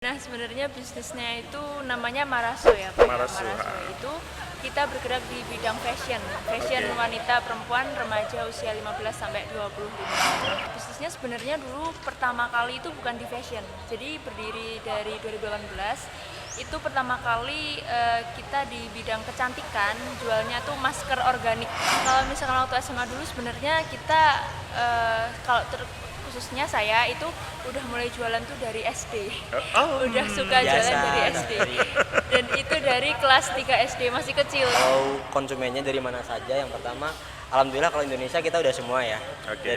Nah, sebenarnya bisnisnya itu namanya Maraso ya, Pak. Maraso. Itu kita bergerak di bidang fashion wanita, perempuan, remaja usia 15 sampai 25. Bisnisnya sebenarnya dulu pertama kali itu bukan di fashion. Jadi berdiri dari 2018. Itu pertama kali kita di bidang kecantikan, jualnya tuh masker organik. Kalau misalkan waktu SMA dulu sebenarnya kita khususnya saya itu udah mulai jualan tuh dari SD. Udah suka biasa. jualan dari SD. Dan itu dari kelas 3 SD, masih kecil. Kalau konsumennya dari mana saja, yang pertama alhamdulillah kalau Indonesia kita udah semua ya. Oke.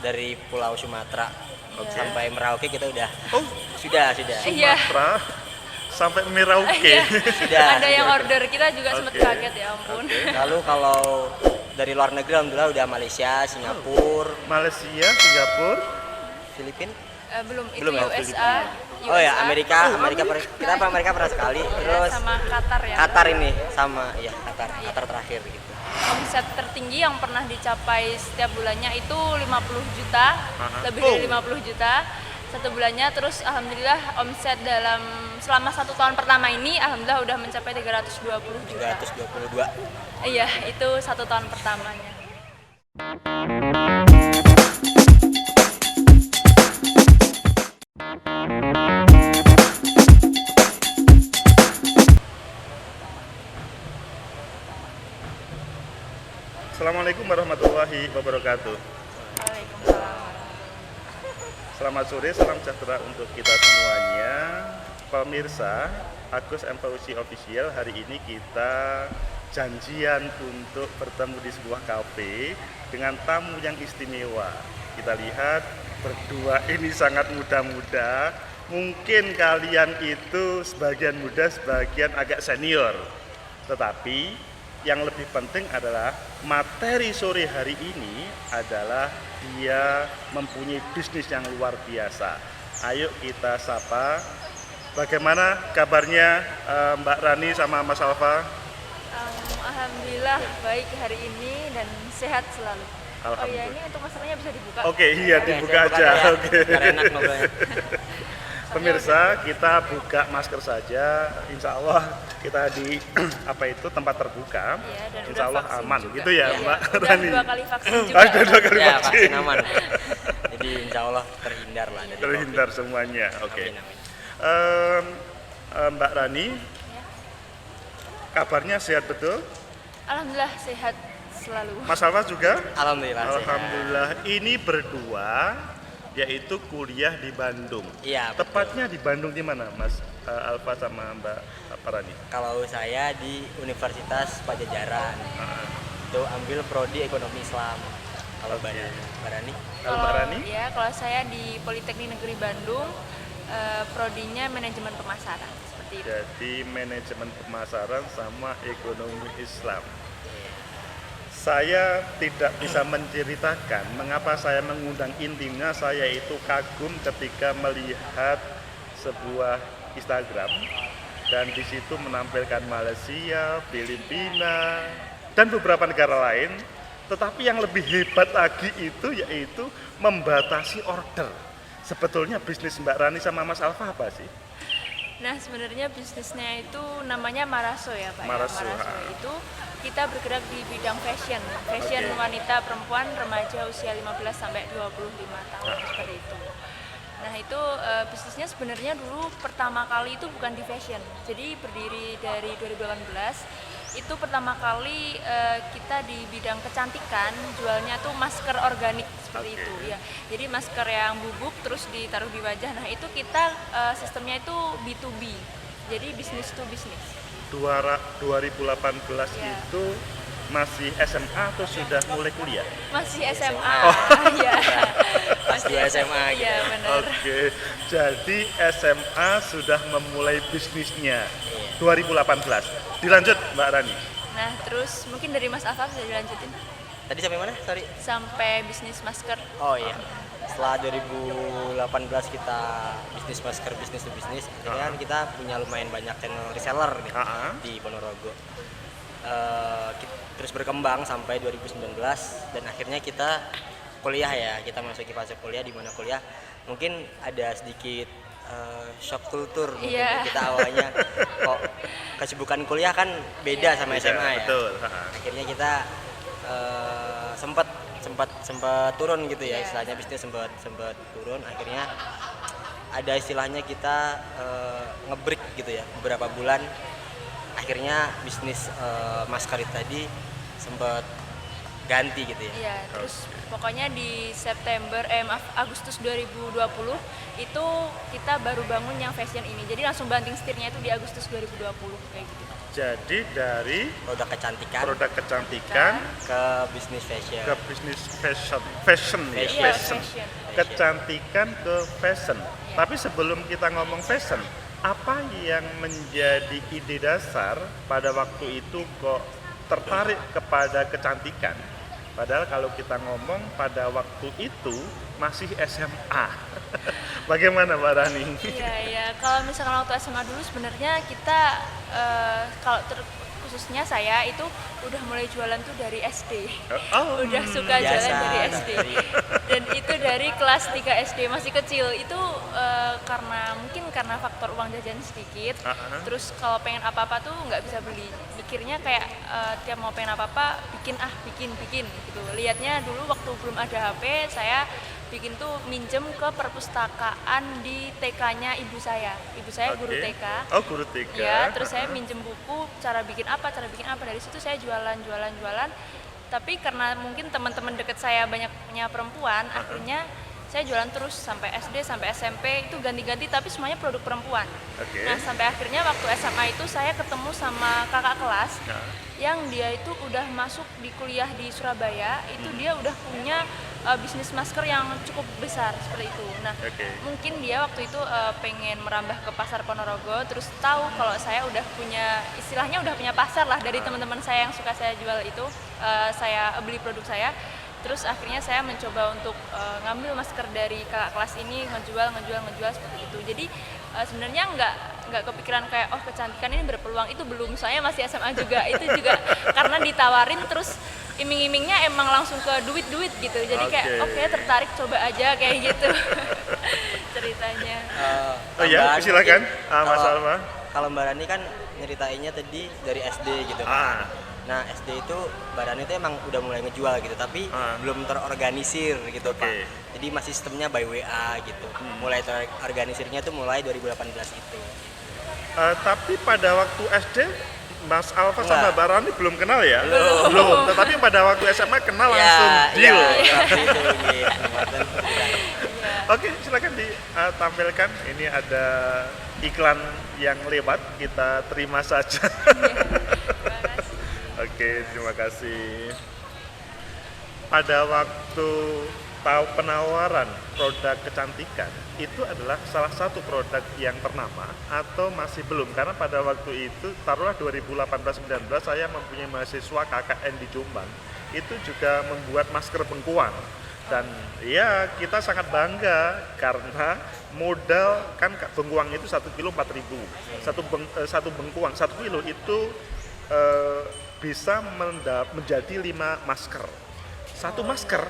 Dari Pulau Sumatera Oke. sampai Merauke kita udah. Oh, Sudah. Iya. Sumatera sampai Merauke. Iya. Sudah. Ada yang order, kita juga sempet Oke. kaget, ya ampun. Lalu kalau dari luar negeri alhamdulillah udah Malaysia, Singapura, Malaysia, Singapura. Filipina. Belum, itu Belum ya, USA. Oh ya, USA. kita Amerika pernah sekali. Ya, Terus sama Qatar ya. Qatar ini sama ya Qatar Iya. terakhir gitu. Omset tertinggi yang pernah dicapai setiap bulannya itu 50 juta, lebih dari 50 juta satu bulannya. Terus alhamdulillah omset selama 1 tahun pertama ini alhamdulillah udah mencapai 320 juta. 322. Iya, itu 1 tahun pertamanya. Assalamualaikum warahmatullahi wabarakatuh. Waalaikumsalam. Selamat sore, salam sejahtera untuk kita semuanya. Pemirsa, Agus M. Fauzi Official, hari ini kita janjian untuk bertemu di sebuah kafe dengan tamu yang istimewa. Kita lihat berdua ini sangat muda-muda. Mungkin kalian itu sebagian muda, sebagian agak senior. Tetapi yang lebih penting adalah materi sore hari ini adalah dia mempunyai bisnis yang luar biasa. Ayo kita sapa. Bagaimana kabarnya Mbak Rani sama Mas Alfa? Alhamdulillah baik hari ini dan sehat selalu. Oh ya, Alhamdulillah. ini untuk masalahnya bisa dibuka. Oke, iya dibuka aja. Ya. Oke. Biar enak ngobrolnya. Pemirsa, kita buka masker saja. Insya Allah kita di tempat terbuka. Iya, dan Insya udah Allah vaksin aman, juga. gitu ya, Iya, Mbak udah Rani. 2 kali vaksin juga. Ada 2 kali Ya, vaksin. vaksin aman. Jadi insya Allah terhindar lah dari Terhindar COVID. semuanya. Oke. Amin, amin. Mbak Rani, Ya. kabarnya sehat betul? Alhamdulillah sehat selalu. Mas Alfa juga? Alhamdulillah. sehat. Alhamdulillah. Ini berdua yaitu kuliah di Bandung. Iya. betul. Tepatnya di Bandung di mana, Mas Alfa sama Mbak Rani? Kalau saya di Universitas Pajajaran, itu ambil prodi ekonomi Islam. Kalau Mbak Rani? Kalau Mbak Rani? Ya, kalau saya di Politeknik Negeri Bandung, prodinya manajemen pemasaran seperti itu. Jadi manajemen pemasaran sama ekonomi Islam. Saya tidak bisa menceritakan mengapa saya mengundang, intinya saya itu kagum ketika melihat sebuah Instagram dan di situ menampilkan Malaysia, Filipina, dan beberapa negara lain. Tetapi yang lebih hebat lagi itu yaitu membatasi order. Sebetulnya bisnis Mbak Rani sama Mas Alfa apa sih? Nah, sebenarnya bisnisnya itu namanya Maraso ya, Pak. Maraso, Maraso ha. itu kita bergerak di bidang fashion Oke. wanita, perempuan, remaja usia 15 sampai 25 tahun seperti itu. Nah, itu bisnisnya sebenarnya dulu pertama kali itu bukan di fashion. Jadi berdiri dari 2018. Itu pertama kali kita di bidang kecantikan, jualnya tuh masker organik seperti Oke. itu ya. Jadi masker yang bubuk terus ditaruh di wajah. Nah, itu kita sistemnya itu B2B. Jadi bisnis to bisnis. 2018 Ya. itu masih SMA atau sudah mulai kuliah? Masih SMA. Oh. Iya. Pas 2 SMA gitu. Iya, benar. Oke, jadi SMA sudah memulai bisnisnya Iya. 2018. Dilanjut Mbak Rani. Nah, terus mungkin dari Mas Afaf bisa dilanjutin Tadi sampai mana? Sorry. sampai bisnis masker. Oh iya. Setelah 2018 kita bisnis masker, bisnis to bisnis, akhirnya kan kita punya lumayan banyak channel reseller nih Ah. di Ponorogo. Terus berkembang sampai 2019 dan akhirnya kita kuliah ya, kita masuki fase kuliah, di mana kuliah mungkin ada sedikit shock kultur mungkin. Iya. Kita awalnya kok kesibukan kuliah kan beda sama Beda, SMA ya. betul. Akhirnya kita sempat turun gitu ya, Iya. istilahnya bisnis sempat turun. Akhirnya ada istilahnya kita nge-break gitu ya beberapa bulan. Akhirnya bisnis masker itu tadi sempat ganti gitu ya. Iya, terus pokoknya di Agustus 2020 itu kita baru bangun yang fashion ini. Jadi langsung banting setirnya itu di Agustus 2020 kayak gitu. Jadi dari Produk kecantikan produk kecantikan ke bisnis fashion. ke bisnis fashion ya, Iya, fashion. fashion. Kecantikan ke fashion. Iya. Tapi sebelum kita ngomong fashion, apa yang menjadi ide dasar pada waktu itu kok tertarik kepada kecantikan? Padahal kalau kita ngomong pada waktu itu masih SMA. Bagaimana Mbak Rani? Iya, iya. Kalau misalkan waktu SMA dulu sebenarnya kita khususnya saya itu udah mulai jualan tuh dari SD. Oh, Udah suka biasa. jualan dari SD. Dan itu dari kelas 3 SD, masih kecil. Itu karena faktor uang jajan sedikit. Terus kalau pengen apa-apa tuh nggak bisa beli. Mikirnya kayak tiap mau pengen apa-apa bikin gitu. Lihatnya dulu waktu belum ada HP, saya bikin tuh minjem ke perpustakaan di TK-nya ibu saya. Ibu saya guru Oke. TK. Oh, guru TK. Ya, terus saya minjem buku cara bikin apa. Dari situ saya jualan. Tapi karena mungkin teman-teman deket saya banyaknya perempuan, akhirnya saya jualan terus sampai SD, sampai SMP itu ganti-ganti tapi semuanya produk perempuan. Oke. Nah, sampai akhirnya waktu SMA itu saya ketemu sama kakak kelas Nah. yang dia itu udah masuk di kuliah di Surabaya, itu dia udah punya bisnis masker yang cukup besar seperti itu. Nah, Oke. mungkin dia waktu itu pengen merambah ke pasar Ponorogo, terus tahu kalau saya udah punya, istilahnya udah punya pasar lah dari teman-teman saya yang suka saya jual itu, saya beli produk saya. Terus akhirnya saya mencoba untuk ngambil masker dari kakak kelas ini, ngejual seperti itu. Jadi sebenarnya nggak kepikiran kayak kecantikan ini berpeluang, itu belum, saya masih SMA juga. Itu juga karena ditawarin terus iming-imingnya emang langsung ke duit gitu. Jadi kayak Oke. tertarik coba aja kayak gitu ceritanya. Oh ya, Tambahan silakan, mungkin, Mas kalau- Alma. Kalau Mbak Rani kan nyeritainnya tadi dari SD gitu kan. Nah, SD itu Mbak Rani itu emang udah mulai ngejual gitu, tapi belum terorganisir gitu Oke. Pak. Jadi masih sistemnya by WA gitu. Mulai terorganisirnya tuh mulai 2018 itu. Tapi pada waktu SD Mas Alfa sama Enggak. Mbak Rani belum kenal ya? Belum. Tetapi pada waktu SMA kenal langsung deal. Tapi itu gitu. Kesempatan berani. Oke, silakan ditampilkan. Ini ada iklan yang lewat, kita terima saja. Terima kasih. Oke, terima kasih. Pada waktu tahu penawaran produk kecantikan, itu adalah salah satu produk yang ternama atau masih belum? Karena pada waktu itu, taruhlah 2018-19, saya mempunyai mahasiswa KKN di Jombang, itu juga membuat masker bengkuang. Dan ya kita sangat bangga karena modal kan bengkuang itu 1 kilo 4.000. Satu bengkuang 1 kilo itu bisa menjadi 5 masker. Satu masker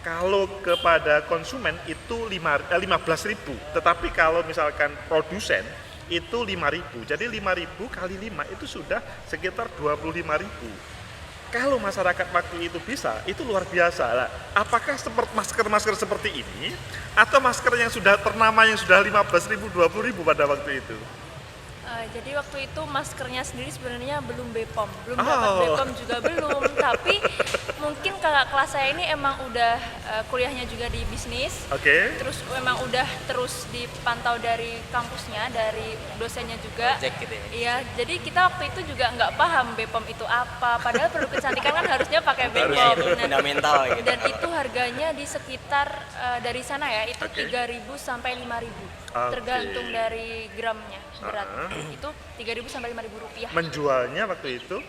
kalau kepada konsumen itu 15.000, tetapi kalau misalkan produsen itu 5.000. Jadi 5.000 kali 5 itu sudah sekitar 25.000. Kalau masyarakat waktu itu bisa, itu luar biasa lah. Apakah seperti masker-masker seperti ini atau masker yang sudah ternama yang sudah 15.000, 20.000 pada waktu itu? Jadi waktu itu maskernya sendiri sebenarnya belum BPOM, belum dapat BPOM juga belum. Tapi mungkin kakak kelas saya ini emang udah kuliahnya juga di bisnis. Oke. Terus memang udah terus dipantau dari kampusnya, dari dosennya juga. Project gitu ya. Iya, jadi kita waktu itu juga nggak paham BPOM itu apa. Padahal produk kecantikan kan harusnya pakai BPOM. Itu fundamental gitu. Dan itu harganya di sekitar dari sana ya, itu Oke. 3.000 sampai 5.000. Oke. Tergantung dari gramnya berat. Itu 3.000 sampai 5.000 rupiah. Menjualnya waktu itu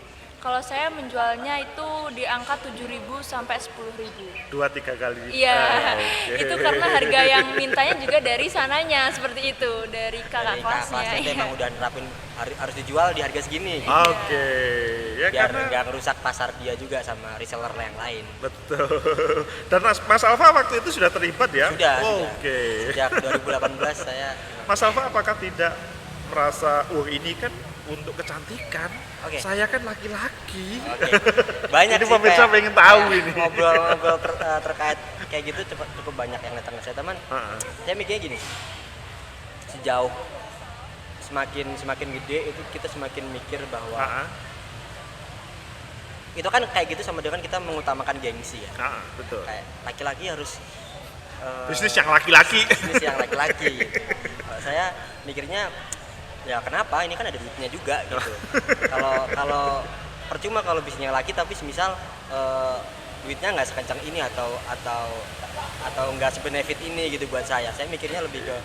Kalau saya menjualnya itu di angka 7.000 sampai 10.000. 2-3 kali. Iya, Oke. itu karena harga yang mintanya juga dari sananya seperti itu, dari kakak Dari kakak kelasnya. kelasnya itu Iya. emang udah nerapin harus dijual di harga segini gitu. Oke. Ya Biar karena nggak ngerusak pasar dia juga sama reseller yang lain. betul. Dan Mas Alfa waktu itu sudah terlibat ya? Sudah. Oke. Sejak 2018 saya. Mas Alfa apakah tidak merasa, ini kan untuk kecantikan, Oke. saya kan laki-laki. Oke. Banyak Ini sih pemirsa kayak- pengen tahu kayak ini. Ngobrol-ngobrol terkait kayak gitu cukup banyak yang datang ke saya, teman. Heeh. Saya mikirnya gini. Sejauh semakin gede itu kita semakin mikir bahwa Heeh. itu kan kayak gitu sama dengan kita mengutamakan gengsi ya. Heeh, betul. Kayak laki-laki harus Bisnis yang laki-laki. bisnis yang laki-laki gitu. Kalau saya mikirnya ya kenapa, ini kan ada duitnya juga gitu. Kalau percuma kalau bisnisnya laki tapi semisal duitnya nggak sekencang ini atau nggak sebenefit ini gitu buat saya. Saya mikirnya lebih ke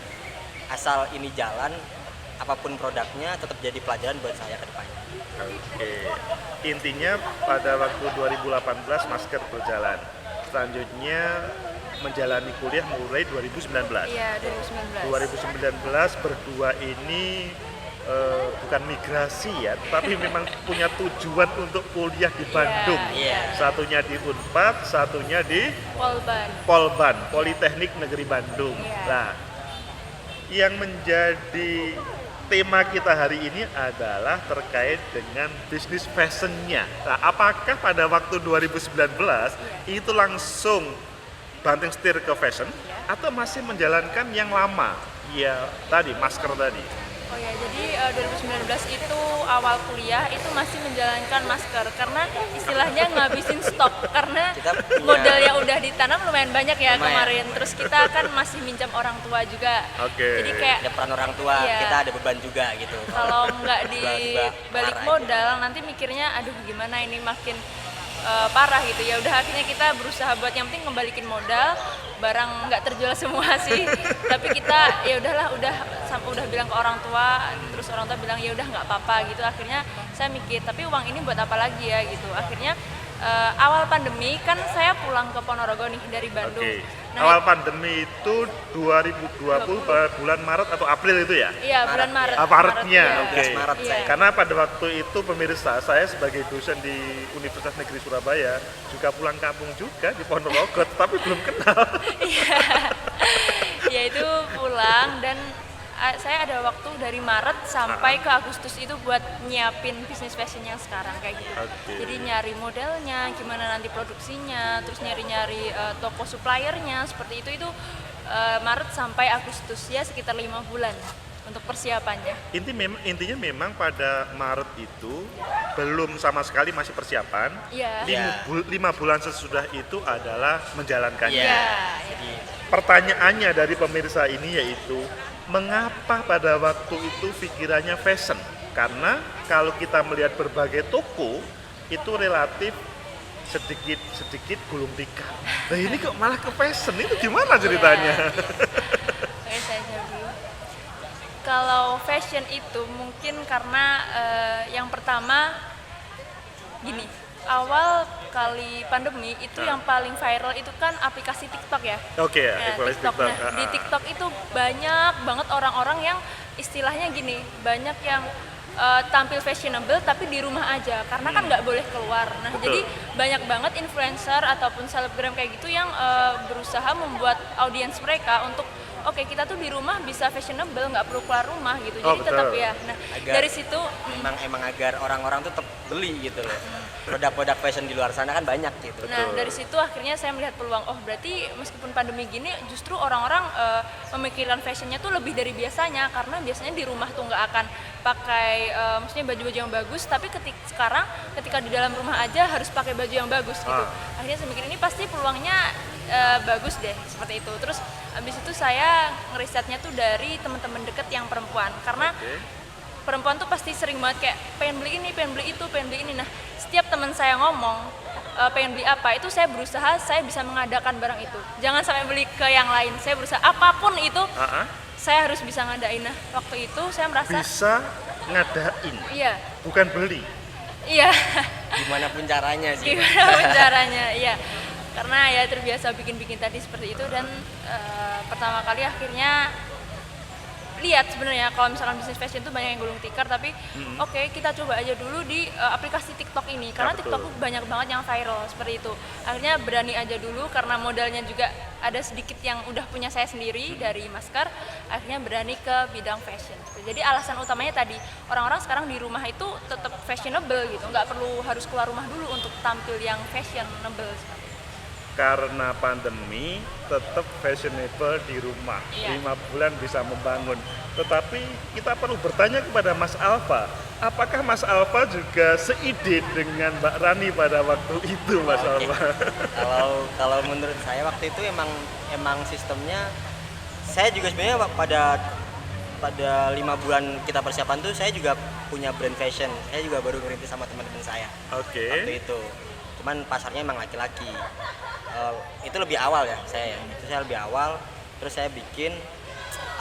asal ini jalan, apapun produknya tetap jadi pelajaran buat saya ke depannya. Oke. Intinya pada waktu 2018 masker berjalan. Selanjutnya menjalani kuliah mulai 2019. Iya, 2019. 2019 berdua ini bukan migrasi ya, tapi memang punya tujuan untuk kuliah di Bandung. Iya. Satunya di Unpad, satunya di Polban. Polban, Politeknik Negeri Bandung. Iya. Nah, yang menjadi tema kita hari ini adalah terkait dengan bisnis fashionnya. Nah, apakah pada waktu 2019 itu langsung banting setir ke fashion atau masih menjalankan yang lama? Ya, tadi masker tadi. Oh ya, jadi 2019 itu awal kuliah itu masih menjalankan masker karena istilahnya ngabisin stok karena Kita punya- modal yang udah ditanam lumayan banyak ya Lumayan. kemarin. Terus kita kan masih minjam orang tua juga. Oke. Jadi kayak Ada peran orang tua, Iya. kita ada beban juga gitu. kalau nggak Tiba-tiba dibalik marah modal nanti mikirnya aduh gimana ini makin parah gitu ya. Udah akhirnya kita berusaha buat yang penting ngembalikin modal, barang nggak terjual semua sih. Tapi kita ya udahlah udah bilang ke orang tua, terus orang tua bilang ya udah nggak apa-apa gitu. Akhirnya saya mikir tapi uang ini buat apa lagi ya gitu. Akhirnya awal pandemi kan saya pulang ke Ponorogo nih dari Bandung. Oke. Nah, Awal pandemi itu 2020 bulan Maret atau April itu ya? iya bulan Maret. Maretnya, iya. oke. Maret Iya. saya. Karena pada waktu itu pemirsa, saya sebagai dosen di Universitas Negeri Surabaya juga pulang kampung juga di Ponorogo, tapi belum kenal. Ya itu pulang dan saya ada waktu dari Maret sampai ke Agustus itu buat nyiapin bisnis fashion yang sekarang kayak gitu. Oke. Jadi nyari modelnya, gimana nanti produksinya, terus nyari-nyari toko suppliernya seperti itu Maret sampai Agustus ya sekitar 5 bulan untuk persiapannya. Intinya memang pada Maret itu belum sama sekali masih persiapan. Iya. Iya. 5 bulan sesudah itu adalah menjalankannya. Iya. Iya. Pertanyaannya dari pemirsa ini yaitu mengapa pada waktu itu pikirannya fashion? Karena kalau kita melihat berbagai toko itu relatif sedikit gulung tikar. Nah ini kok malah ke fashion, itu gimana ceritanya? Oke, saya jawab dulu. Kalau fashion itu mungkin karena yang pertama gini, awal kali pandemi itu yang paling viral itu kan aplikasi TikTok ya. Oke ya, Nah, equalize TikTok. TikTok. Nah, di TikTok itu banyak banget orang-orang yang istilahnya gini, banyak yang tampil fashionable tapi di rumah aja karena kan nggak boleh keluar. Nah, Betul. jadi banyak banget influencer ataupun selebgram kayak gitu yang berusaha membuat audiens mereka untuk oke, kita tuh di rumah bisa fashionable, nggak perlu keluar rumah gitu. Oh, Jadi tetap betul. ya. Nah, Agar- dari situ emang agar orang-orang tuh tetap beli gitu loh. Produk-produk fashion di luar sana kan banyak gitu. Nah, dari situ akhirnya saya melihat peluang, oh berarti meskipun pandemi gini justru orang-orang memikirkan fashionnya tuh lebih dari biasanya karena biasanya di rumah tuh nggak akan pakai maksudnya baju-baju yang bagus, tapi sekarang ketika di dalam rumah aja harus pakai baju yang bagus gitu. Akhirnya saya mikir ini pasti peluangnya bagus deh seperti itu. Terus abis itu saya ngerisetnya tuh dari teman-teman deket yang perempuan karena perempuan tuh pasti sering banget kayak pengen beli ini, pengen beli itu, pengen beli ini. Nah, setiap teman saya ngomong pengen beli apa, itu saya berusaha saya bisa mengadakan barang itu. Jangan sampai beli ke yang lain. Saya berusaha apapun itu saya harus bisa ngadain. Nah, waktu itu saya merasa Bisa ngadain, iya, bukan beli. iya. Gimana pun caranya sih. Gimana pun caranya, iya. Karena ya terbiasa bikin-bikin tadi seperti itu dan pertama kali akhirnya lihat sebenarnya kalau misalkan bisnis fashion itu banyak yang gulung tikar, tapi oke, kita coba aja dulu di aplikasi TikTok ini karena betul. TikTok tuh banyak banget yang viral seperti itu. Akhirnya berani aja dulu karena modalnya juga ada sedikit yang udah punya saya sendiri dari masker, akhirnya berani ke bidang fashion. Jadi alasan utamanya tadi, orang-orang sekarang di rumah itu tetap fashionable gitu, nggak perlu harus keluar rumah dulu untuk tampil yang fashionable seperti itu. Karena pandemi tetap fashionable di rumah, Iya. 5 bulan bisa membangun. Tetapi kita perlu bertanya kepada Mas Alfa, apakah Mas Alfa juga seide dengan Mbak Rani pada waktu itu, Mas Oke. Alfa? Kalau menurut saya waktu itu emang sistemnya, saya juga sebenarnya pada 5 bulan kita persiapan tuh saya juga punya brand fashion. Saya juga baru ngerintis sama teman-teman saya Oke. waktu itu. Cuman pasarnya emang laki-laki. Itu lebih awal ya saya. Itu saya lebih awal. Terus saya bikin,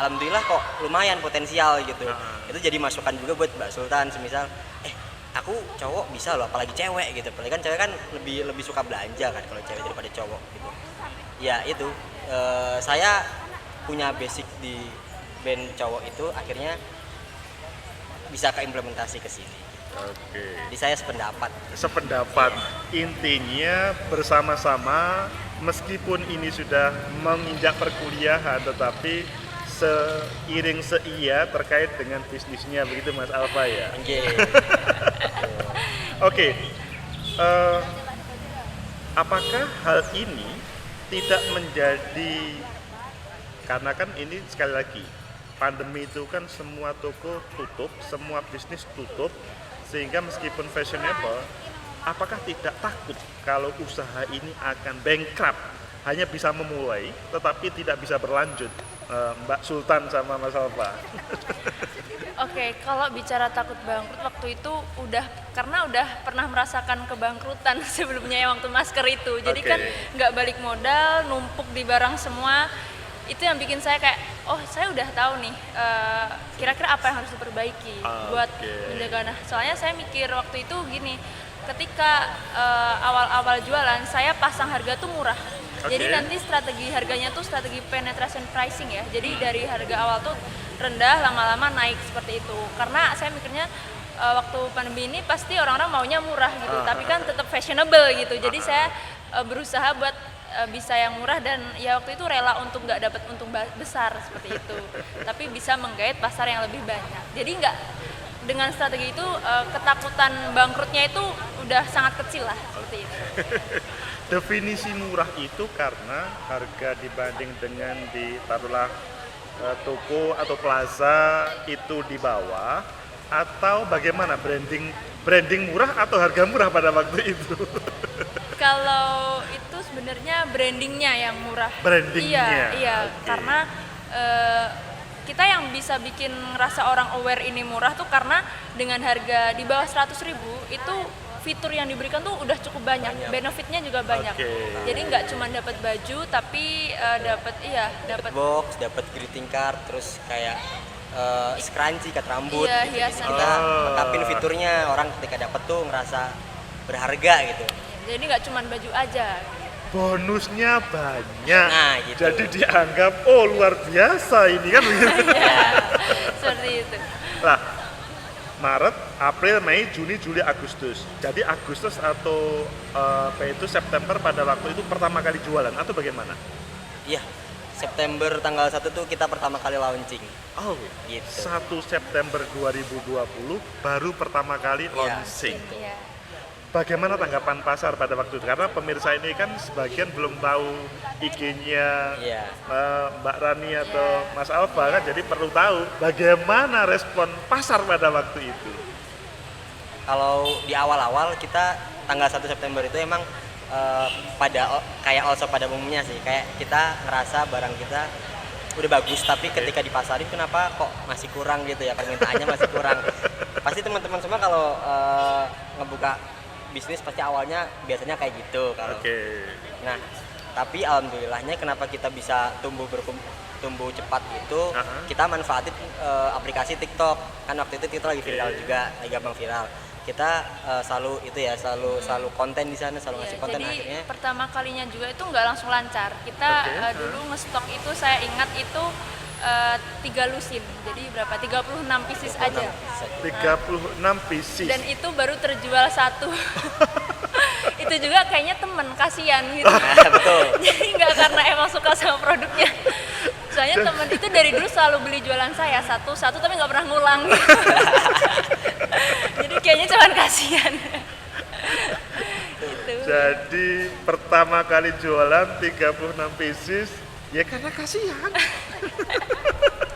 alhamdulillah kok lumayan potensial gitu. Itu jadi masukan juga buat Mbak Sultan. Semisal, aku cowok bisa loh, apalagi cewek gitu. Apalagi kan cewek kan lebih suka belanja kan kalau cewek daripada cowok gitu. Ya itu, saya punya basic di band cowok itu akhirnya bisa keimplementasi ke sini. Oke. Jadi saya sependapat. Sependapat, intinya bersama-sama meskipun ini sudah menginjak perkuliahan, tetapi seiring seia terkait dengan bisnisnya, begitu Mas Alfa ya. Oke. Oke, apakah hal ini tidak menjadi, karena kan ini sekali lagi pandemi itu kan semua toko tutup, semua bisnis tutup, sehingga meskipun fashionable, apakah tidak takut kalau usaha ini akan bankrupt, hanya bisa memulai tetapi tidak bisa berlanjut, Mbak Sultan sama Mas Alfa? Oke, kalau bicara takut bangkrut waktu itu karena udah pernah merasakan kebangkrutan sebelumnya ya waktu masker itu. Jadi Oke. kan nggak balik modal, numpuk di barang semua. Itu yang bikin saya kayak, oh saya udah tahu nih kira-kira apa yang harus diperbaiki buat menjaga. Nah, soalnya saya mikir waktu itu gini, ketika awal-awal jualan saya pasang harga tuh murah. Jadi nanti strategi harganya tuh strategi penetration pricing ya. Jadi dari harga awal tuh rendah, lama-lama naik seperti itu. Karena saya mikirnya waktu pandemi ini pasti orang-orang maunya murah gitu, tapi kan tetap fashionable gitu. Jadi saya berusaha buat bisa yang murah dan ya waktu itu rela untuk nggak dapat untung besar seperti itu, tapi bisa menggait pasar yang lebih banyak. Jadi nggak, dengan strategi itu ketakutan bangkrutnya itu udah sangat kecil lah seperti itu. Definisi murah itu karena harga dibanding dengan di taruhlah toko atau plaza itu di bawah, atau bagaimana, branding murah atau harga murah pada waktu itu? Kalau itu sebenarnya brandingnya yang murah. Brandingnya, Iya, oke. karena kita yang bisa bikin ngerasa orang aware ini murah tuh karena dengan harga di bawah 100.000 itu fitur yang diberikan tuh udah cukup banyak. Benefitnya juga banyak. Oke. Jadi nggak cuma dapat baju, tapi dapat Box, dapat greeting card, terus kayak scrunchie, ikat rambut. Iya, gitu. hiasan. Kita lengkapin fiturnya, orang ketika dapat tuh ngerasa berharga gitu. jadi nggak cuma baju aja. Bonusnya banyak, Nah, gitu. jadi dianggap oh luar biasa ini kan begitu. Iya, seperti itu. Nah, Maret, April, Mei, Juni, Juli, Agustus. Jadi Agustus atau September pada waktu itu pertama kali jualan atau bagaimana? Iya, September tanggal 1 tuh kita pertama kali launching. Oh, Gitu. 1 September 2020 baru pertama kali launching. gitu. Iya. Bagaimana tanggapan pasar pada waktu itu? Karena pemirsa ini kan sebagian belum tahu IG-nya Iya. Mbak Rani atau Mas Alfa kan, jadi perlu tahu bagaimana respon pasar pada waktu itu. Kalau di awal-awal kita tanggal 1 September itu emang kayak also pada umumnya sih, kayak kita ngerasa barang kita udah bagus, tapi ketika dipasarin kenapa kok masih kurang gitu ya, permintaannya masih kurang. Pasti teman-teman semua kalau ngebuka bisnis pasti awalnya biasanya kayak gitu kalau. Oke. Nah, tapi alhamdulillahnya kenapa kita bisa tumbuh cepat itu, kita manfaatin aplikasi TikTok. Kan waktu itu TikTok lagi viral juga, lagi gampang viral. kita selalu itu ya, selalu konten di sana, selalu ngasih konten. Jadi Akhirnya pertama kalinya juga itu nggak langsung lancar. Kita dulu ngestok itu saya ingat itu 3 lusin. Jadi berapa? 36 pieces aja. 36 pieces. Dan itu baru terjual 1. Itu juga kayaknya temen, kasihan gitu. betul. Jadi nggak karena emang suka sama produknya. Soalnya temen itu dari dulu selalu beli jualan saya satu tapi nggak pernah ngulang. Jadi kayaknya cuman kasihan. Gitu. Jadi pertama kali jualan 36 pieces ya karena kasihan.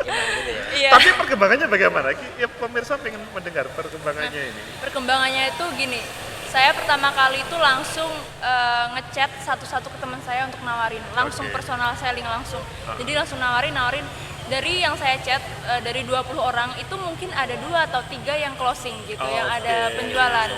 Gimana gitu ya. Iya. Tapi perkembangannya bagaimana? Ya, pemirsa pengen mendengar perkembangannya ini. Perkembangannya itu gini, saya pertama kali itu langsung ngechat satu-satu ke teman saya untuk nawarin, langsung personal selling langsung. Jadi langsung nawarin dari yang saya chat dari 20 orang itu mungkin ada 2 atau 3 yang closing gitu, yang ada penjualan.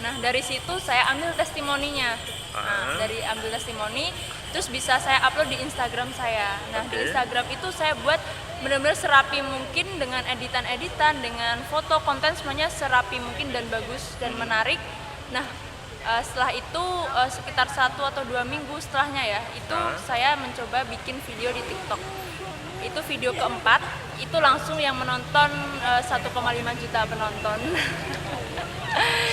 Nah dari situ saya ambil testimoninya. Nah dari ambil testimoni, terus bisa saya upload di Instagram saya. Nah di Instagram itu saya buat benar-benar serapi mungkin dengan editan-editan, dengan foto, konten semuanya serapi mungkin dan bagus dan menarik. Nah setelah itu sekitar 1 atau 2 minggu setelahnya ya, itu saya mencoba bikin video di TikTok. Itu video keempat, itu langsung yang menonton 1,5 juta penonton.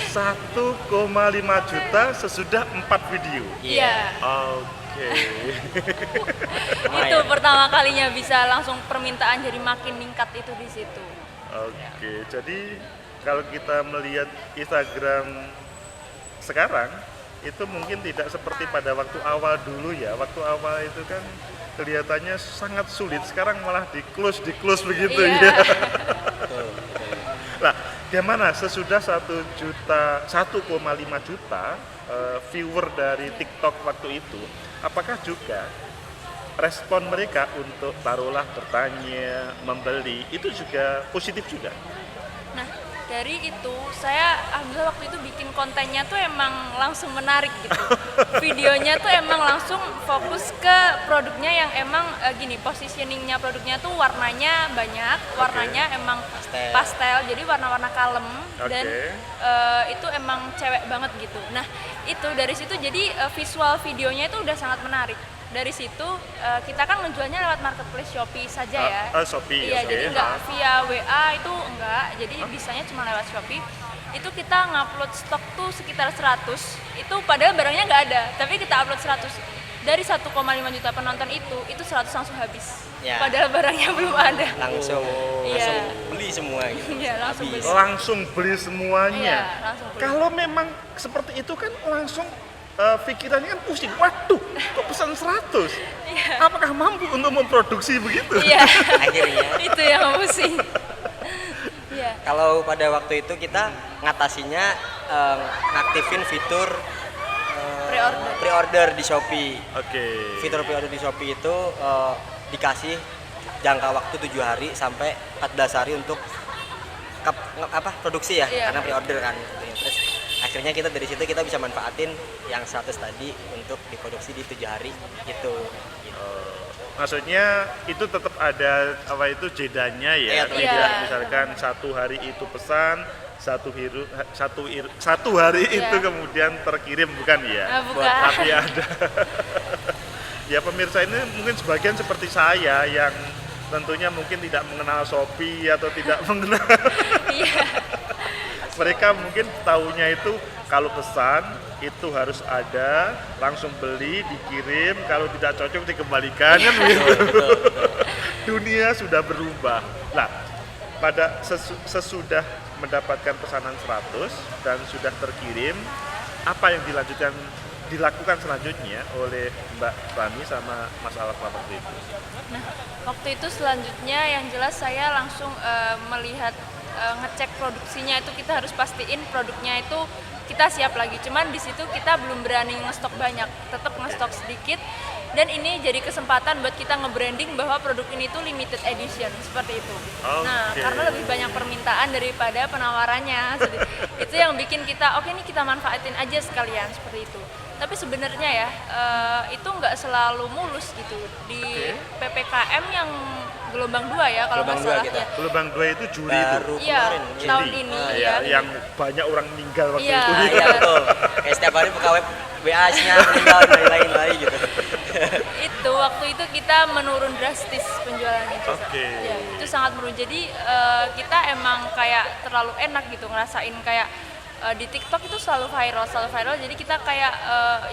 1,5 juta sesudah 4 video. Iya. Oke. Itu pertama kalinya bisa langsung permintaan jadi makin meningkat itu di situ. Oke. Jadi kalau kita melihat Instagram sekarang itu mungkin tidak seperti pada waktu awal dulu ya. Waktu awal itu kan kelihatannya sangat sulit. Sekarang malah di close begitu ya. Lah, gimana sesudah 1,5 juta viewer dari TikTok waktu itu, apakah juga respon mereka untuk taruhlah bertanya, membeli itu juga positif juga? Nah, dari itu saya alhamdulillah waktu itu bikin kontennya tuh emang langsung menarik gitu. Videonya tuh emang langsung fokus ke produknya yang emang gini, positioningnya produknya tuh warnanya banyak, warnanya emang pastel, jadi warna-warna kalem dan itu emang cewek banget gitu. Nah itu dari situ jadi visual videonya itu udah sangat menarik. Dari situ kita kan menjualnya lewat marketplace Shopee saja ya. Shopee. Iya, jadi nggak via WA itu enggak. Jadi bisanya cuma lewat Shopee. Itu kita ngupload stok tuh sekitar 100. Itu padahal barangnya nggak ada, tapi kita upload 100. Dari 1,5 juta penonton itu 100 langsung habis. Ya. Padahal barangnya belum ada. Langsung Iya. beli semua gitu. Iya, langsung Habis. beli. Langsung beli semuanya. Iya, langsung beli. Kalau memang seperti itu kan langsung pikirannya kan pusing. Waduh, kok pesan 100? Iya. Apakah mampu untuk memproduksi begitu? Iya. Akhirnya Itu yang pusing. Iya. kalau pada waktu itu kita ngatasinya ngaktifin fitur pre-order di Shopee. Oke. Fitur pre-order di Shopee itu dikasih jangka waktu 7 hari sampai 14 hari untuk produksi ya, Iya. karena pre-order kan. Terus akhirnya kita dari situ kita bisa manfaatin yang 100 tadi untuk diproduksi di 7 hari gitu. Maksudnya itu tetap ada jedanya ya. Iya, Tidak iya. misalkan 1 hari itu pesan, satu hari Iya. itu kemudian terkirim, bukan ya? Bukan. Tapi ada. Ya pemirsa ini mungkin sebagian seperti saya yang tentunya mungkin tidak mengenal Shopee atau tidak mengenal. Iya. Mereka mungkin tahunya itu kalau pesan itu harus ada, langsung beli, dikirim, kalau tidak cocok dikembalikan kan begitu. Dunia sudah berubah. Nah, pada sesudah mendapatkan pesanan 100 dan sudah terkirim, apa yang dilakukan selanjutnya oleh Mbak Rani sama Mas Alfa waktu itu? Nah, waktu itu selanjutnya yang jelas saya langsung melihat ngecek produksinya itu kita harus pastiin produknya itu kita siap lagi. Cuman di situ kita belum berani ngestok banyak, tetap ngestok sedikit. Dan ini jadi kesempatan buat kita nge-branding bahwa produk ini tuh limited edition seperti itu. Nah, karena lebih banyak permintaan daripada penawarannya. Itu yang bikin kita oke nih kita manfaatin aja sekalian seperti itu. Tapi sebenarnya ya itu nggak selalu mulus gitu. Di PPKM yang gelombang 2 ya kalau nggak Gelombang dua salah kita. ya. Gelombang 2 itu Juli Baru itu. Iya, kemarin mungkin. tahun Juli. ini Ah, ya. yang banyak orang meninggal waktu Iya, itu. Iya betul. Kayak setiap hari buka web WA-nya meninggal dan lain-lain gitu. Itu waktu itu kita menurun drastis penjualannya juga. Oke. Ya, itu sangat menurun. Jadi kita emang kayak terlalu enak gitu ngerasain kayak di TikTok itu selalu viral. Jadi kita kayak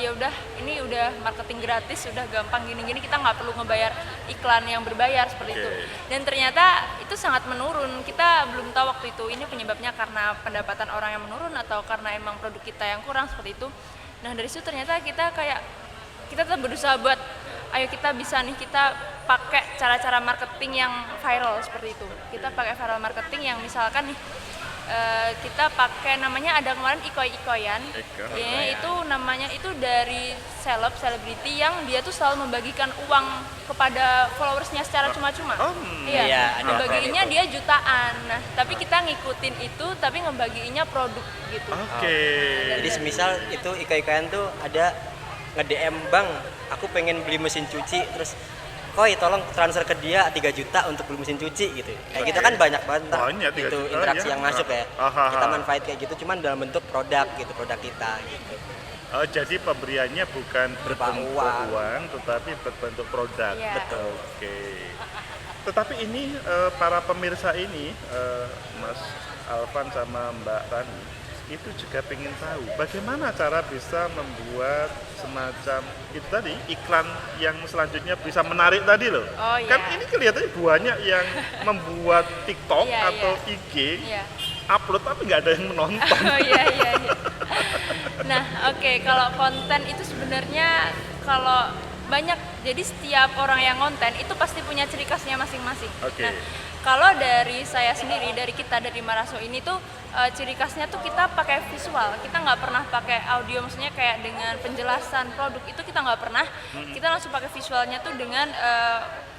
ya udah ini udah marketing gratis, udah gampang gini-gini, kita nggak perlu ngebayar iklan yang berbayar seperti itu. Dan ternyata itu sangat menurun. Kita belum tahu waktu itu ini penyebabnya karena pendapatan orang yang menurun atau karena emang produk kita yang kurang seperti itu. Nah dari situ ternyata kita tetap berusaha buat ayo kita bisa nih, kita pakai cara-cara marketing yang viral seperti itu. Kita pakai viral marketing yang misalkan nih kita pakai namanya ada kemarin ikoy-ikoyan. Ya, itu namanya itu dari selebriti yang dia tuh selalu membagikan uang kepada followersnya secara cuma-cuma. Iya, ada Membagiinnya tren itu. dia jutaan. Nah, tapi kita ngikutin itu tapi ngebagiinnya produk gitu. Oke. Jadi semisal itu ika-ikaan tuh ada nge-DM, "Bang, aku pengen beli mesin cuci," terus "Koi, tolong transfer ke dia 3 juta untuk beli mesin cuci," gitu. Kayak gitu kan banyak banget ntar Banyak, 3 itu juta, interaksi ya. yang masuk ya. Kita manfaat kayak gitu cuman dalam bentuk produk gitu, produk kita gitu. Jadi pemberiannya bukan Berupa berbentuk uang. tetapi berbentuk produk. Iya. Betul. Oke. Tetapi ini para pemirsa ini, Mas Alvan sama Mbak Rani, itu juga ingin tahu bagaimana cara bisa membuat semacam itu tadi iklan yang selanjutnya bisa menarik tadi loh. Oh, iya. Kan ini kelihatannya banyak yang membuat TikTok Iya, atau iya. IG Iya. upload tapi nggak ada yang menonton. Oh iya. Nah, oke, kalau konten itu sebenarnya kalau banyak, jadi setiap orang yang konten itu pasti punya ciri khasnya masing-masing. Oke. Nah, kalau dari saya sendiri, dari kita dari Maraso ini tuh ciri khasnya tuh kita pakai visual, kita nggak pernah pakai audio, maksudnya kayak dengan penjelasan produk itu kita nggak pernah. Kita langsung pakai visualnya tuh dengan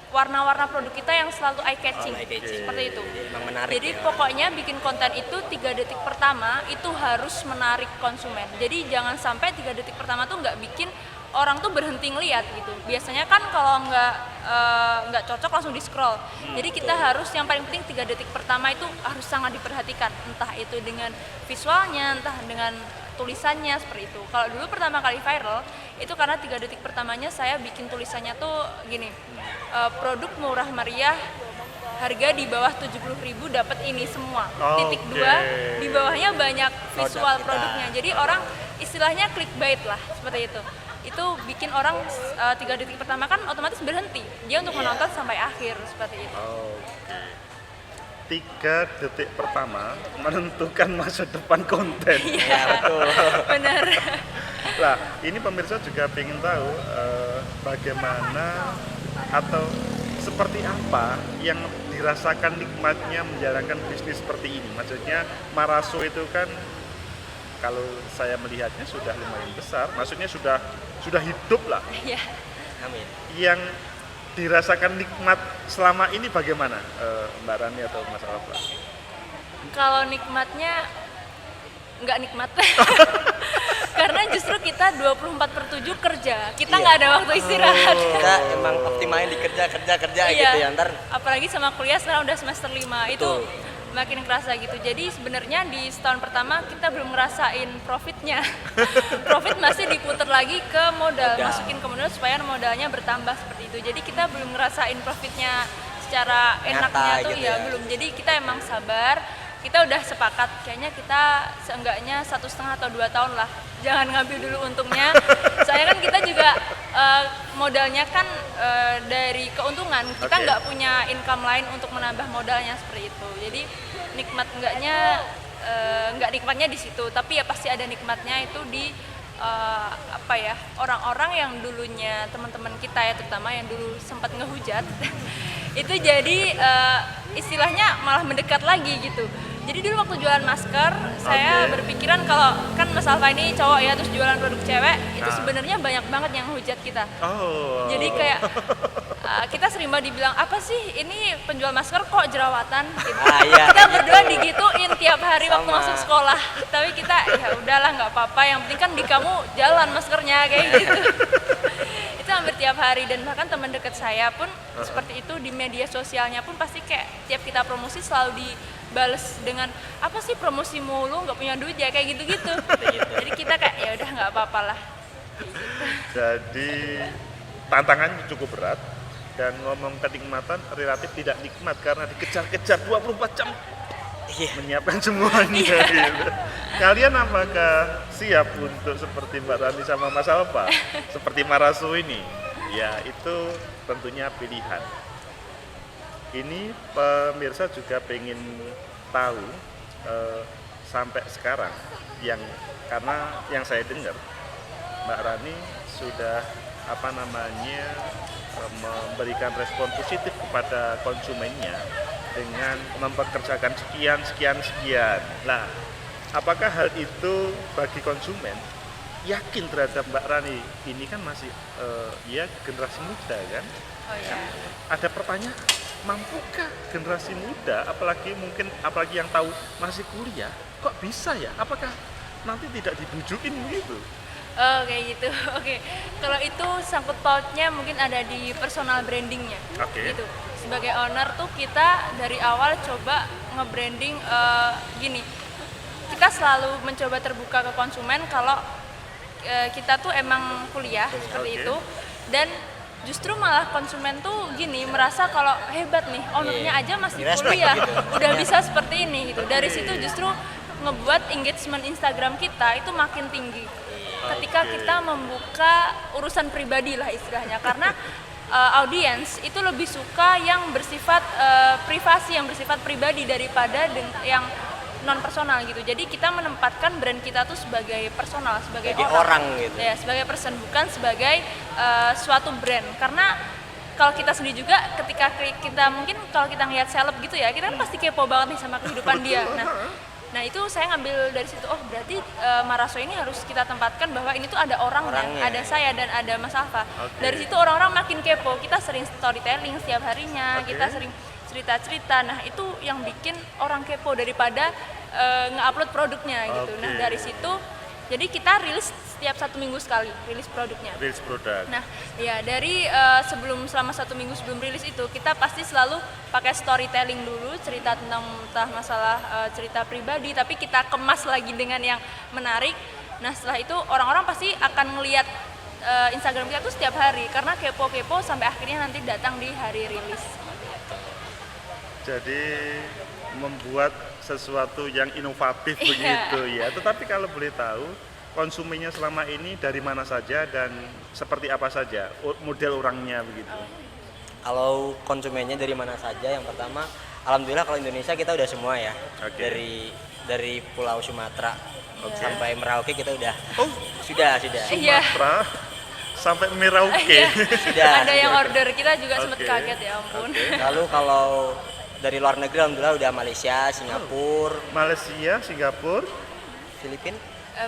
warna-warna produk kita yang selalu eye catching, eye-catching. seperti itu. Emang menarik Jadi ya. pokoknya bikin konten itu 3 detik pertama itu harus menarik konsumen. Jadi jangan sampai 3 detik pertama tuh nggak bikin orang tuh berhenti ngeliat gitu. Biasanya kan kalau nggak cocok langsung di scroll. Jadi kita harus yang paling penting 3 detik pertama itu harus sangat diperhatikan. Entah itu dengan visualnya, entah dengan tulisannya seperti itu. Kalau dulu pertama kali viral itu karena 3 detik pertamanya saya bikin tulisannya tuh gini, produk murah meriah, harga di bawah 70.000 dapat ini semua. Titik 2 di bawahnya banyak visual Produk kita. produknya. Jadi orang istilahnya clickbait lah seperti itu. Itu bikin orang 3 detik pertama kan otomatis berhenti. Dia untuk menonton sampai akhir seperti itu. Oke. 3 detik pertama menentukan masa depan konten. Ya betul. Benar. Lah, ini pemirsa juga ingin tahu bagaimana atau seperti apa yang dirasakan nikmatnya menjalankan bisnis seperti ini. Maksudnya Maraso itu kan kalau saya melihatnya sudah lumayan besar, maksudnya sudah hidup lah. Iya. Amin. Yang dirasakan nikmat selama ini bagaimana, Mbak Rani atau Mas Alfa? Kalau nikmatnya nggak nikmat. Karena justru kita 24/7 kerja. Kita nggak ada waktu istirahat. Kita emang optimalin di kerja gitu ya. Ntar Apalagi sama kuliah sekarang udah semester 5. Itu Betul. makin kerasa gitu. Jadi sebenarnya di setahun pertama kita belum ngerasain profitnya. Profit masih diputar lagi ke modal, masukin ke modal supaya modalnya bertambah seperti itu. Jadi kita belum ngerasain profitnya secara enaknya tuh gitu ya ya. belum. Jadi kita emang sabar. Kita udah sepakat kayaknya kita seenggaknya 1,5 atau 2 tahun lah. Jangan ngambil dulu untungnya. Soalnya kan kita juga modalnya kan dari keuntungan. Kita Oke. nggak punya income lain untuk menambah modalnya seperti itu. Jadi nikmat enggaknya nggak nikmatnya di situ, tapi ya pasti ada nikmatnya itu di orang-orang yang dulunya teman-teman kita ya, terutama yang dulu sempat ngehujat itu jadi istilahnya malah mendekat lagi gitu. Jadi dulu waktu jualan masker saya berpikiran kalau kan Mas Alfa ini cowok ya, terus jualan produk cewek itu sebenarnya banyak banget yang hujat kita. Jadi kayak kita sering banget dibilang, apa sih ini penjual masker kok jerawatan gitu. iya, Kita gitu. berdua digituin tiap hari waktu Sama. masuk sekolah. Tapi kita ya udahlah nggak apa-apa, yang penting kan di kamu jalan maskernya kayak gitu. Itu hampir setiap hari, dan bahkan teman dekat saya pun seperti itu. Di media sosialnya pun pasti kayak tiap kita promosi selalu dibales dengan apa sih promosi mulu, nggak punya duit ya, kayak gitu-gitu. Jadi kita kayak ya udah nggak apa-apa lah. Jadi tantangannya cukup berat, dan ngomong kenikmatan relatif tidak nikmat karena dikejar-kejar 24 jam Iya. menyiapkan semuanya. Gitu. Kalian apakah siap untuk seperti Mbak Rani sama Mas Alfa, seperti Maraso ini? Ya itu tentunya pilihan. Ini pemirsa juga pengen tahu sampai sekarang, karena yang saya dengar Mbak Rani sudah memberikan respon positif kepada konsumennya dengan mempekerjakan sekian. Nah, apakah hal itu bagi konsumen yakin terhadap Mbak Rani? Ini kan masih ya generasi muda kan? Oh ya. Ada pertanyaan, mampukah generasi muda, apalagi yang tahu masih kuliah, kok bisa ya? Apakah nanti tidak dibujukin gitu? Oh kayak gitu. Oke. Kalau itu sangkut pautnya mungkin ada di personal brandingnya. Oke. Gitu. Sebagai owner tuh kita dari awal coba nge-branding gini. Kita selalu mencoba terbuka ke konsumen kalau kita tuh emang kuliah seperti itu, dan justru malah konsumen tuh gini merasa kalau hebat nih, ownernya aja masih Respect kuliah, gitu. udah bisa seperti ini gitu. Dari situ justru ngebuat engagement Instagram kita itu makin tinggi. Ketika kita membuka urusan pribadi lah istilahnya, karena audiens itu lebih suka yang bersifat privasi, yang bersifat pribadi daripada yang non personal gitu. Jadi kita menempatkan brand kita tuh sebagai personal, sebagai orang gitu. Ya, sebagai person, bukan sebagai suatu brand. Karena kalau kita sendiri juga ketika kita mungkin kalau kita ngeliat seleb gitu ya, kita kan pasti kepo banget nih sama kehidupan dia. Nah itu saya ngambil dari situ, oh berarti Maraso ini harus kita tempatkan bahwa ini tuh ada orangnya, ada saya dan ada Mas Alfa. Dari situ orang-orang makin kepo, kita sering storytelling setiap harinya, kita sering cerita-cerita. Nah itu yang bikin orang kepo daripada nge-upload produknya gitu. Nah dari situ jadi kita rilis setiap 1 minggu sekali rilis produknya. Rilis produk. Nah, ya dari selama 1 minggu sebelum rilis itu kita pasti selalu pakai storytelling dulu, cerita tentang entah masalah cerita pribadi, tapi kita kemas lagi dengan yang menarik. Nah, setelah itu orang-orang pasti akan ngelihat Instagram kita tuh setiap hari karena kepo-kepo sampai akhirnya nanti datang di hari rilis. Jadi membuat sesuatu yang inovatif begitu ya. Tetapi kalau boleh tahu, konsumennya selama ini dari mana saja dan seperti apa saja model orangnya begitu? Kalau konsumennya dari mana saja, yang pertama alhamdulillah kalau Indonesia kita udah semua ya. Dari Pulau Sumatera sampai Merauke kita udah. Oh, sudah. Sumatera sampai Merauke. Sudah. Ada yang order, kita juga sempat kaget ya ampun. Lalu kalau dari luar negeri alhamdulillah udah Malaysia, Singapura, Filipina.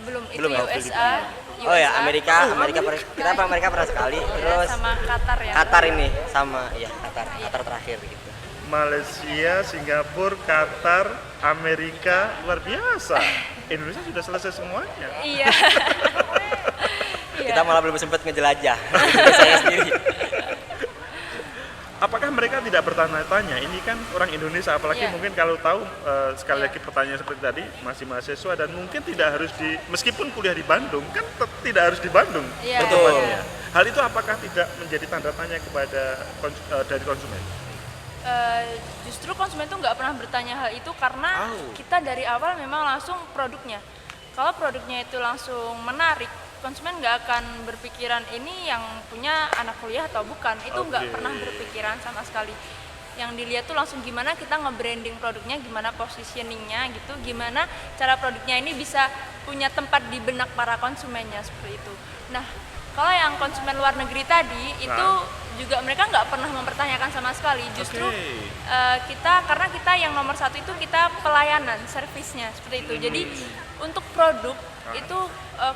Belum itu Belum ya, USA. Oh ya, Amerika pernah sekali. Terus sama Qatar ya. Qatar ini sama ya, Qatar terakhir gitu. Malaysia, Singapura, Qatar, Amerika, luar biasa. Indonesia sudah selesai semuanya. Iya. Kita malah belum sempat ngejelajah. Saya sendiri. Apakah mereka tidak bertanya-tanya? Ini kan orang Indonesia, apalagi mungkin kalau tahu sekali lagi pertanyaan seperti tadi, masih mahasiswa dan mungkin tidak harus meskipun kuliah di Bandung kan tidak harus di Bandung. Betul. Hal itu apakah tidak menjadi tanda tanya kepada dari konsumen? Justru konsumen tuh nggak pernah bertanya hal itu karena kita dari awal memang langsung produknya. Kalau produknya itu langsung menarik, konsumen nggak akan berpikiran ini yang punya anak kuliah atau bukan. Itu nggak pernah berpikiran sama sekali. Yang dilihat tuh langsung gimana kita nge-branding produknya, gimana positioningnya gitu, gimana cara produknya ini bisa punya tempat di benak para konsumennya seperti itu. Nah, kalau yang konsumen luar negeri tadi itu juga mereka nggak pernah mempertanyakan sama sekali. Justru karena kita yang nomor satu itu kita pelayanan, servisnya seperti itu. Jadi untuk produk itu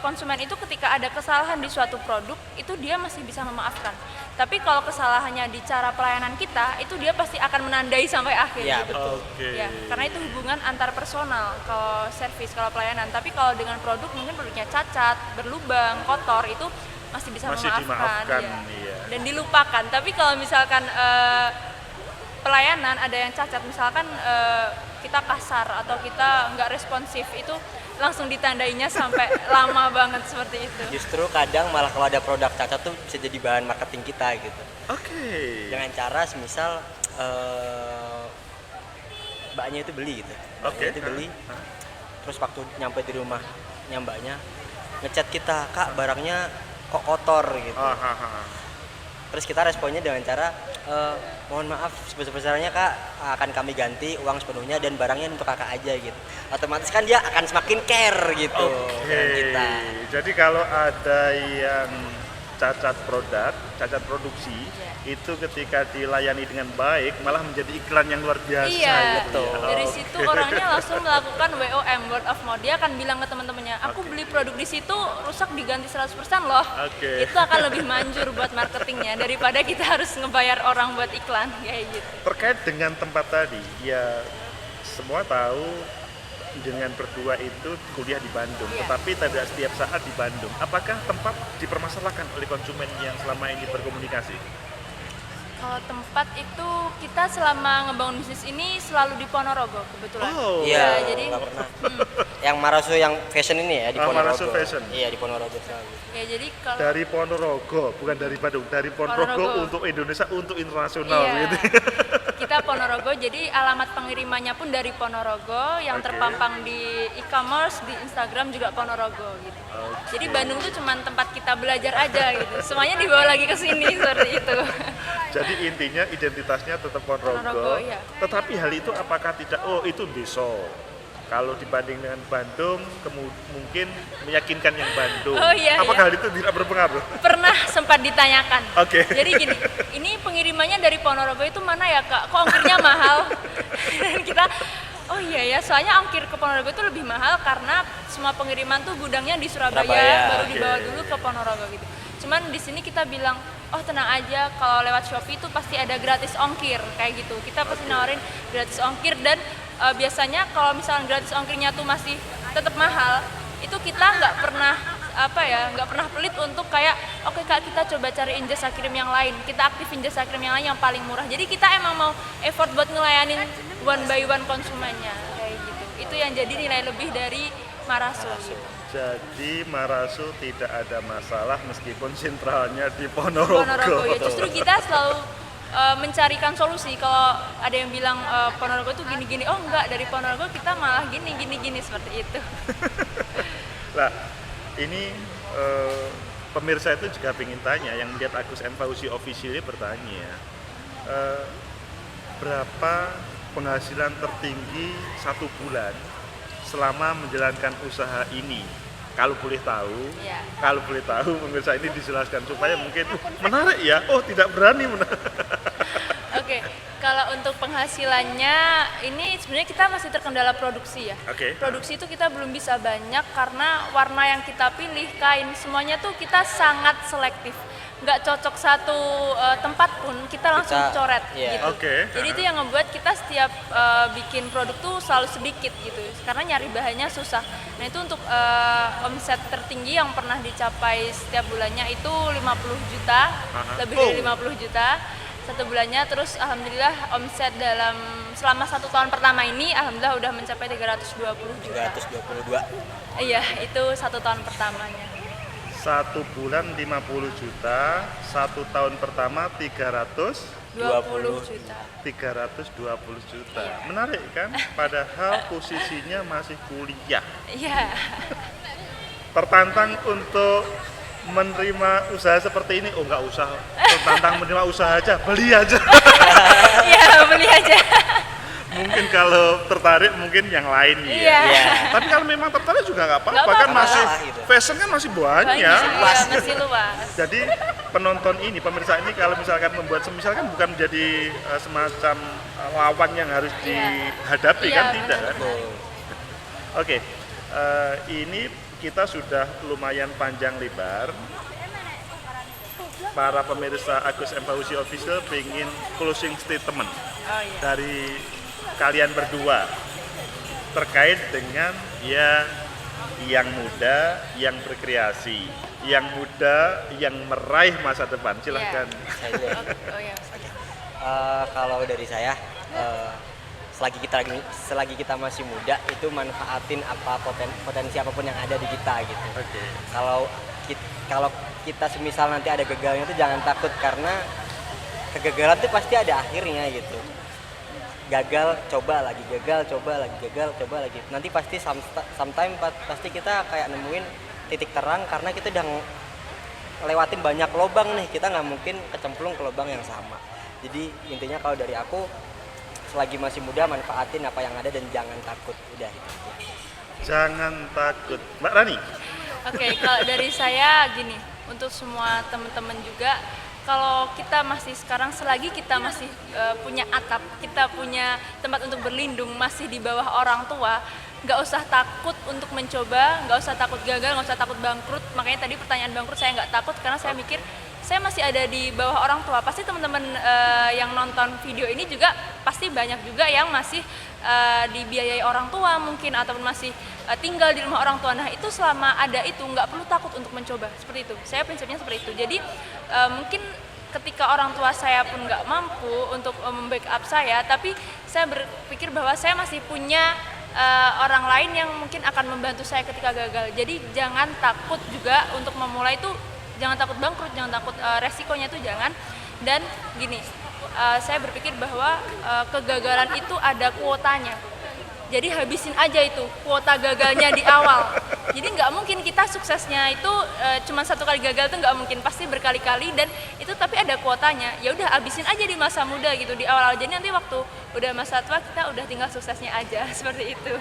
konsumen itu ketika ada kesalahan di suatu produk itu dia masih bisa memaafkan. Tapi kalau kesalahannya di cara pelayanan kita itu dia pasti akan menandai sampai akhir. Ya, gitu. betul. Ya, karena itu hubungan antar personal kalau servis, kalau pelayanan. Tapi kalau dengan produk mungkin produknya cacat, berlubang, kotor itu masih bisa dimaafkan, ya. iya. Dan dilupakan. Tapi kalau misalkan pelayanan ada yang cacat, misalkan kita kasar atau kita nggak responsif, itu langsung ditandainya sampai lama banget seperti itu. Justru kadang malah kalau ada produk cacat tuh bisa jadi bahan marketing kita gitu. Dengan cara semisal mbaknya itu beli gitu. Mbaknya itu beli. Terus waktu nyampe di rumahnya mbaknya ngechat kita, "Kak, barangnya kok kotor" gitu. Terus kita responnya dengan cara mohon maaf sebesar-besarnya Kak, akan kami ganti uang sepenuhnya dan barangnya untuk Kakak aja gitu. Otomatis kan dia akan semakin care gitu dengan kita. Jadi kalau ada yang cacat produk, cacat produksi, itu ketika dilayani dengan baik malah menjadi iklan yang luar biasa. Iya, gitu ya. dari situ orangnya langsung melakukan WOM, word of mouth. Dia akan bilang ke teman-temannya, aku beli produk di situ rusak diganti 100% loh. Itu akan lebih manjur buat marketingnya daripada kita harus ngebayar orang buat iklan kayak gitu. Terkait dengan tempat tadi, ya semua tahu dengan berdua itu kuliah di Bandung, tetapi tidak setiap saat di Bandung. Apakah tempat dipermasalahkan oleh konsumen yang selama ini berkomunikasi? Kalau tempat itu kita selama ngebangun bisnis ini selalu di Ponorogo kebetulan. Iya, jadi yang Marasu yang fashion ini ya di Ponorogo. Marasu Fashion. Iya, di Ponorogo selalu. Ya jadi kalau Dari Ponorogo, bukan dari Bandung, dari Ponorogo untuk Indonesia, untuk internasional gitu. Kita Ponorogo, jadi alamat pengirimannya pun dari Ponorogo, yang terpampang di e-commerce, di Instagram juga Ponorogo gitu. Jadi Bandung tuh cuma tempat kita belajar aja gitu. Semuanya dibawa lagi ke sini seperti itu. Jadi intinya identitasnya tetap Ponorogo, iya. tetapi hal itu apakah tidak, itu desa. Kalau dibanding dengan Bandung, mungkin meyakinkan yang Bandung. Apakah hal itu tidak berpengaruh? Pernah sempat ditanyakan. Jadi gini, ini pengirimannya dari Ponorogo itu mana ya Kak? Kok ongkirnya mahal? Dan kita, oh iya ya, soalnya ongkir ke Ponorogo itu lebih mahal karena semua pengiriman tuh gudangnya di Surabaya. Baru dibawa dulu ke Ponorogo gitu. Cuman di sini kita bilang, oh tenang aja, kalau lewat Shopee itu pasti ada gratis ongkir kayak gitu. Kita pasti nawarin gratis ongkir dan biasanya kalau misalnya gratis ongkirnya tuh masih tetap mahal, itu kita nggak pernah pelit untuk kayak oke Kak, kita coba cariin jasa kirim yang lain, kita aktifin jasa kirim yang lain yang paling murah. Jadi kita emang mau effort buat ngelayanin one by one konsumennya kayak gitu. Itu yang jadi nilai lebih dari Marasu. Jadi Marasu tidak ada masalah meskipun sentralnya di Ponorogo. Ya, justru kita selalu mencarikan solusi. Kalau ada yang bilang Ponorogo itu gini-gini, oh enggak, dari Ponorogo kita malah gini seperti itu. Nah, ini pemirsa itu juga ingin tanya, yang melihat Agus and Fauzi Official ini bertanya, berapa penghasilan tertinggi satu bulan selama menjalankan usaha ini? Kalau boleh tahu, pemirsa ini dijelaskan supaya mungkin menarik ya. Oh, tidak berani menarik. Oke, kalau untuk penghasilannya ini sebenarnya kita masih terkendala produksi ya. Produksi itu kita belum bisa banyak karena warna yang kita pilih, kain, semuanya tuh kita sangat selektif. Nggak cocok satu tempat pun kita langsung coret gitu. Jadi itu yang ngebuat kita setiap bikin produk tuh selalu sedikit gitu, karena nyari bahannya susah. Nah itu untuk omset tertinggi yang pernah dicapai setiap bulannya itu 50 juta, lebih dari 50 juta satu bulannya. Terus alhamdulillah omset selama 1 tahun pertama ini alhamdulillah udah mencapai 320 juta. 322. Iya, itu 1 tahun pertamanya. 1 bulan 50 juta, 1 tahun pertama 320 juta. 320 juta. Menarik kan? Padahal posisinya masih kuliah. Iya. Tertantang untuk menerima usaha seperti ini? Oh, nggak usah. Tertantang menerima usaha aja, beli aja. Iya, beli aja. Mungkin kalau tertarik mungkin yang lain ya. Tapi kalau memang tertarik juga nggak apa-apa kan, masih fashion kan masih banyak. Masih luas. Jadi penonton ini, pemirsa ini kalau misalkan membuat semisal kan bukan menjadi semacam lawan yang harus dihadapi Iya, kan, tidak benar. kan? Oke, ini kita sudah lumayan panjang lebar. Para pemirsa Agus M. Fauzi Official ingin closing statement Oh iya. dari kalian berdua terkait dengan ya yang muda, yang berkreasi, yang muda, yang meraih masa depan. Silahkan. Saya Oh iya. kalau dari saya selagi kita masih muda itu manfaatin potensi apapun yang ada di kita gitu. Oke. Kalau kita semisal nanti ada gagalnya itu jangan takut karena kegagalan itu pasti ada akhirnya gitu. Gagal coba lagi, gagal coba lagi, gagal coba lagi. Nanti pasti sometime pasti kita kayak nemuin titik terang karena kita udah lewatin banyak lubang nih, kita nggak mungkin kecemplung ke lubang yang sama. Jadi intinya kalau dari aku selagi masih muda manfaatin apa yang ada dan jangan takut, udah itu aja. Jangan takut. Mbak Rani. Oke, kalau dari saya gini, untuk semua teman-teman juga, kalau kita masih sekarang selagi kita masih punya atap, kita punya tempat untuk berlindung, masih di bawah orang tua, nggak usah takut untuk mencoba, nggak usah takut gagal, nggak usah takut bangkrut. Makanya tadi pertanyaan bangkrut saya nggak takut karena saya mikir saya masih ada di bawah orang tua. Pasti teman-teman yang nonton video ini juga pasti banyak juga yang masih dibiayai orang tua mungkin ataupun masih tinggal di rumah orang tua. Nah itu selama ada itu nggak perlu takut untuk mencoba, seperti itu. Saya prinsipnya seperti itu. Jadi mungkin ketika orang tua saya pun nggak mampu untuk membackup saya, tapi saya berpikir bahwa saya masih punya orang lain yang mungkin akan membantu saya ketika gagal. Jadi jangan takut juga untuk memulai itu, jangan takut bangkrut, jangan takut resikonya itu jangan. Dan gini, saya berpikir bahwa kegagalan itu ada kuotanya. Jadi habisin aja itu kuota gagalnya di awal. Jadi nggak mungkin kita suksesnya itu cuma satu kali gagal tuh nggak mungkin, pasti berkali-kali dan itu tapi ada kuotanya. Ya udah habisin aja di masa muda gitu di awal. Jadi nanti waktu udah masa tua kita udah tinggal suksesnya aja seperti itu.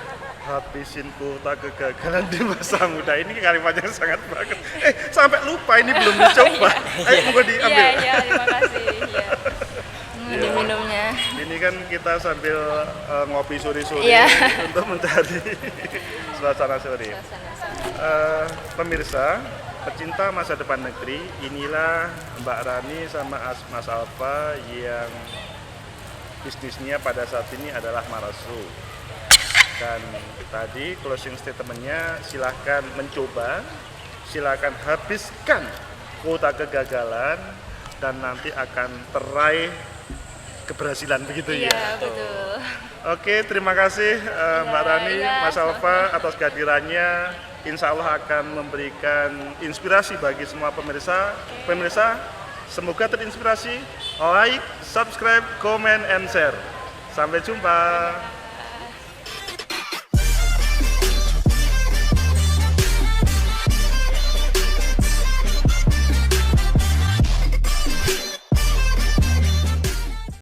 Habisin kuota kegagalan di masa muda, ini kalimatnya sangat bagus. Sampai lupa ini belum dicoba. Ayo mau diambil. Iya, terima kasih. Iya. Diminumnya. Ini kan kita sambil ngopi sore-sore Iya. untuk mencari suasana sore. Pemirsa, pecinta masa depan negeri, inilah Mbak Rani sama Mas Alfa yang bisnisnya pada saat ini adalah Marasu. Dan tadi closing statementnya silahkan mencoba, silahkan habiskan kuota kegagalan dan nanti akan teraih keberhasilan, begitu ya. Iya, betul. Oke, terima kasih Mbak Rani, iya, Mas Alfa atas kehadirannya. Insya Allah akan memberikan inspirasi bagi semua pemirsa. Pemirsa, semoga terinspirasi. Like, subscribe, comment, and share. Sampai jumpa.